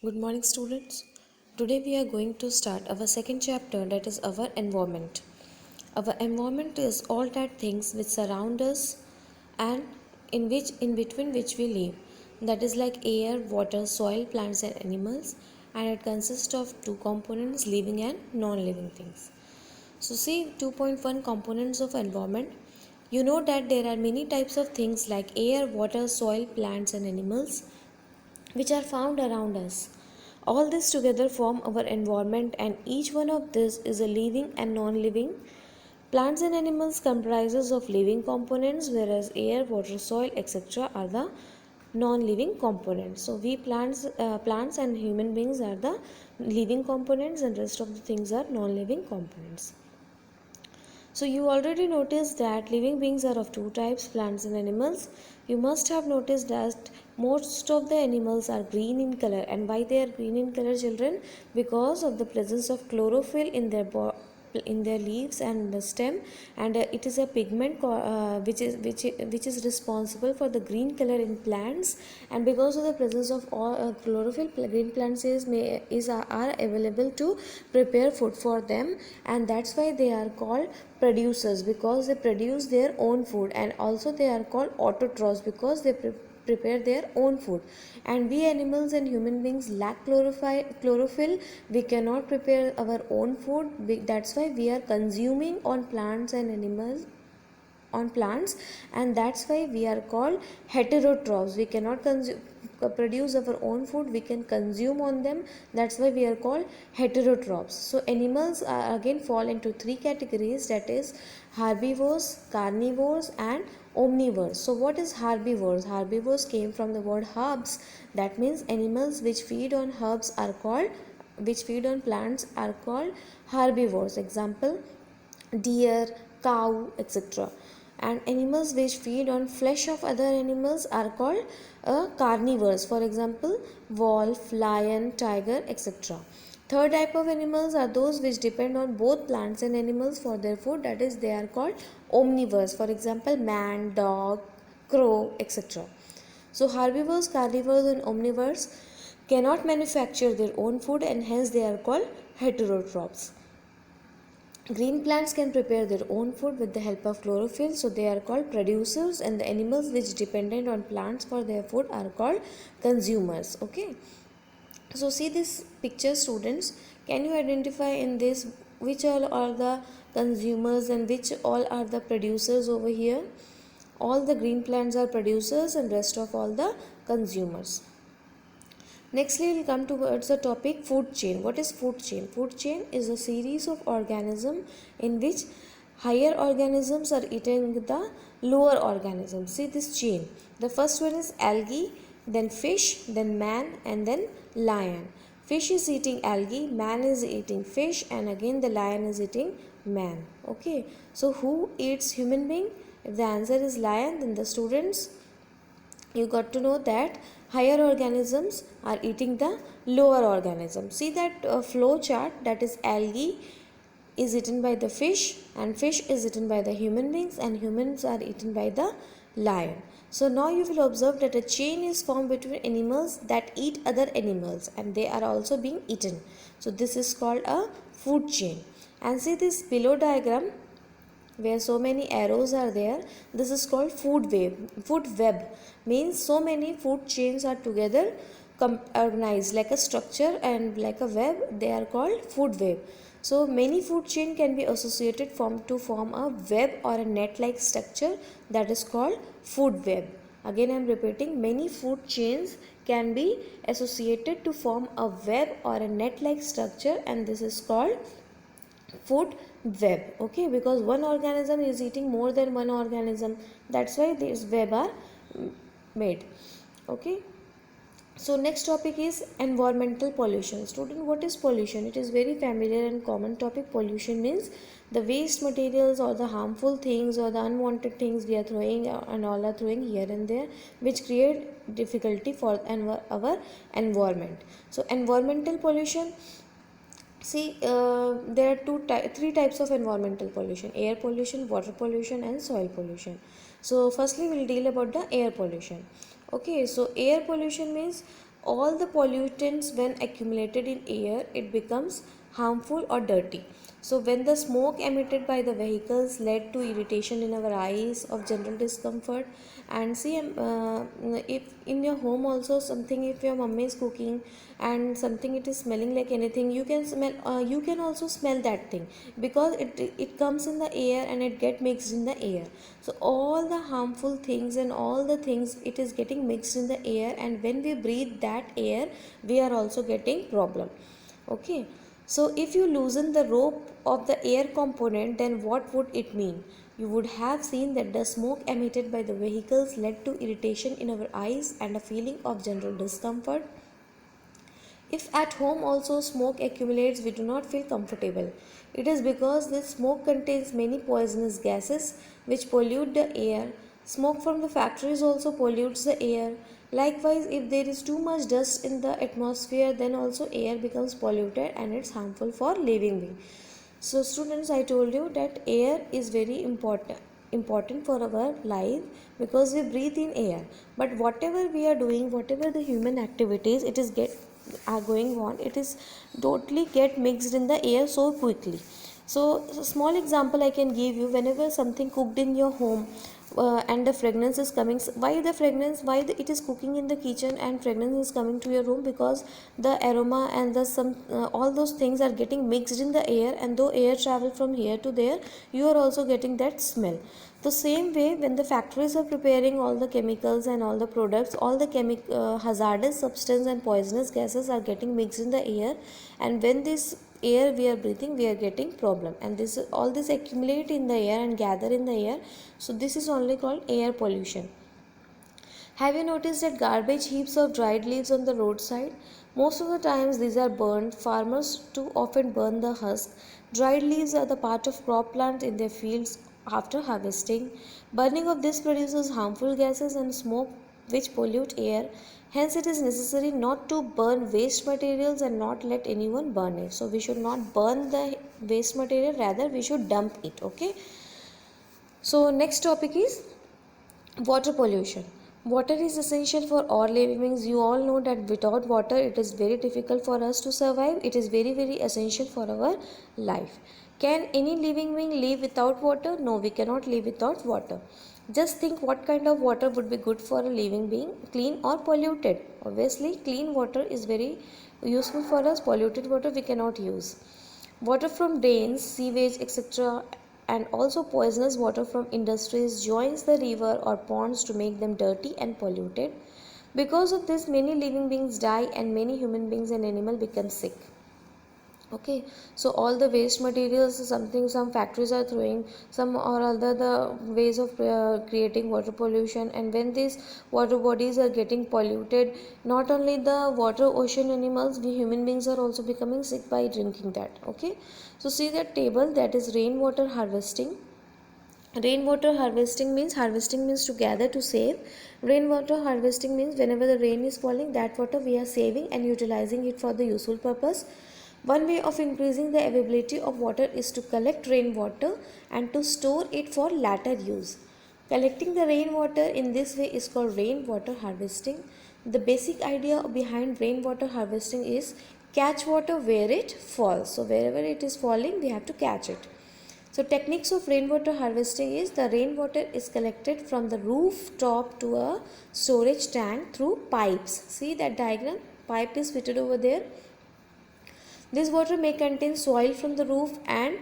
Good morning, students. Today we are going to start our second chapter, that is our environment. Our environment is all that things which surround us and in between which we live. That is like air, water, soil, plants and animals, and it consists of two components, living and non-living things. So see 2.1 components of environment. You know that there are many types of things like air, water, soil, plants and animals which are found around us. All this together form our environment, and each one of this is a living and non-living. Plants and animals comprises of living components, whereas air, water, soil, etc. are the non-living components. So we plants and human beings are the living components, and rest of the things are non-living components. So you already noticed that living beings are of two types, plants and animals. You must have noticed that most of the animals are green in color. And why they are green in color, children? Because of the presence of chlorophyll in their leaves and the stem, and it is a pigment which is responsible for the green color in plants. And because of the presence of all chlorophyll, green plants are available to prepare food for them, and that's why they are called producers, because they produce their own food. And also they are called autotrophs because they prepare their own food. And we animals and human beings lack chlorophyll. We cannot prepare our own food. That's why we are consuming on plants and animals on plants, and that's why we are called heterotrophs. We cannot produce our own food, we can consume on them. That's why we are called heterotrophs. So animals are again fall into three categories, that is herbivores, carnivores and omnivores. So what is herbivores? Herbivores came from the word herbs. That means animals which feed on herbs are called which feed on plants are called herbivores. Example, deer, cow, etc. And animals which feed on flesh of other animals are called carnivores. For example, wolf, lion, tiger, etc. Third type of animals are those which depend on both plants and animals for their food, that is they are called omnivores. For example, man, dog, crow, etc. So herbivores, carnivores and omnivores cannot manufacture their own food, and hence they are called heterotrophs. Green plants can prepare their own food with the help of chlorophyll, so they are called producers, and the animals which dependent on plants for their food are called consumers. Okay. So see this picture, students. Can you identify in this which all are the consumers and which all are the producers over here? All the green plants are producers and rest of all the consumers. Nextly, we will come towards the topic food chain. What is food chain? Food chain is a series of organisms in which higher organisms are eating the lower organisms. See this chain. The first one is algae, then fish, then man, and then lion. Fish is eating algae, man is eating fish, and again the lion is eating man. Okay. So who eats human being? If the answer is lion, then the students, you got to know that higher organisms are eating the lower organisms. See that flow chart, that is algae is eaten by the fish, and fish is eaten by the human beings, and humans are eaten by the lion. So now you will observe that a chain is formed between animals that eat other animals, and they are also being eaten. So this is called a food chain. And see this below diagram where so many arrows are there, this is called food web. Means so many food chains are together organized like a structure and like a web, they are called food web. So many food chain can be associated to form a web or a net like structure, that is called food web. Again I am repeating, many food chains can be associated to form a web or a net like structure, and this is called food web. Okay, because one organism is eating more than one organism, that's why this web are made. Okay. So next topic is environmental pollution. Student, what is pollution? It is very familiar and common topic. Pollution means the waste materials or the harmful things or the unwanted things we are throwing and all are throwing here and there, which create difficulty for our environment. So environmental pollution, see, there are three types of environmental pollution: air pollution, water pollution, and soil pollution. So, firstly, we'll deal about the air pollution. Okay, so air pollution means all the pollutants when accumulated in air, it becomes harmful or dirty. So when the smoke emitted by the vehicles led to irritation in our eyes, of general discomfort. And see, if in your home also something, if your mummy is cooking and something it is smelling like anything, you can smell, you can also smell that thing, because it comes in the air and it get mixed in the air. So all the harmful things and all the things, it is getting mixed in the air, and when we breathe that air, we are also getting problem. Okay, so if you loosen the rope of the air component, then what would it mean? You would have seen that the smoke emitted by the vehicles led to irritation in our eyes and a feeling of general discomfort. If at home also smoke accumulates, we do not feel comfortable. It is because this smoke contains many poisonous gases which pollute the air. Smoke from the factories also pollutes the air. Likewise, if there is too much dust in the atmosphere, then also air becomes polluted and it's harmful for living being. So students, I told you that air is very important for our life, because we breathe in air. But whatever we are doing, whatever the human activities it is are going on, it is totally get mixed in the air so quickly. So a small example I can give you: whenever something cooked in your home, and the fragrance is coming, why the fragrance, it is cooking in the kitchen and fragrance is coming to your room? Because the aroma and the some all those things are getting mixed in the air, and though air travel from here to there, you are also getting that smell. The same way, when the factories are preparing all the chemicals and all the products, all the hazardous substance and poisonous gases are getting mixed in the air, and when this air we are breathing, we are getting problem, and this all this accumulate in the air and gather in the air. So this is only called air pollution. Have you noticed that garbage heaps of dried leaves on the roadside? Most of the times these are burned. Farmers too often burn the husk. Dried leaves are the part of crop plants in their fields after harvesting. Burning of this produces harmful gases and smoke which pollute air. Hence it is necessary not to burn waste materials and not let anyone burn it. So we should not burn the waste material, rather we should dump it. Okay. So next topic is water pollution. Water is essential for all living beings. You all know that without water it is very difficult for us to survive. It is very essential for our life. Can any living being live without water? No, we cannot live without water. Just think what kind of water would be good for a living being, clean or polluted. Obviously clean water is very useful for us. Polluted water we cannot use. Water from drains, sewage, etc., and also poisonous water from industries joins the river or ponds to make them dirty and polluted. Because of this, many living beings die and many human beings and animals become sick. Okay, so all the waste materials, something some factories are throwing, some or other the ways of creating water pollution, and when these water bodies are getting polluted, not only the water, ocean animals, we human beings are also becoming sick by drinking that. Okay, so see that table, that is rainwater harvesting. Rainwater harvesting means to gather, to save. Rainwater harvesting means whenever the rain is falling, that water we are saving and utilizing it for the useful purpose. One way of increasing the availability of water is to collect rainwater and to store it for later use. Collecting the rainwater in this way is called rainwater harvesting. The basic idea behind rainwater harvesting is catch water where it falls. So wherever it is falling, we have to catch it. So techniques of rainwater harvesting is the rainwater is collected from the rooftop to a storage tank through pipes. See that diagram? Pipe is fitted over there. This water may contain soil from the roof and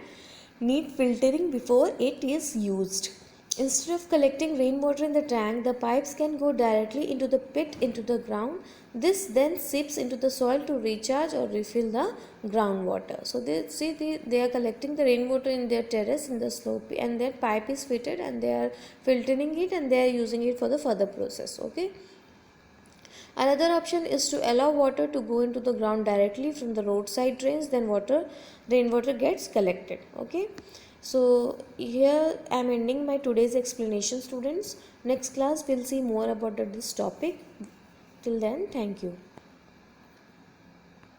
need filtering before it is used. Instead of collecting rainwater in the tank, the pipes can go directly into the pit into the ground. This then seeps into the soil to recharge or refill the groundwater. So they are collecting the rainwater in their terrace, in the slope, and their pipe is fitted and they are filtering it and they are using it for the further process. Okay. Another option is to allow water to go into the ground directly from the roadside drains, then rainwater gets collected. Okay. So here I am ending my today's explanation, students. Next class we'll see more about this topic. Till then, thank you.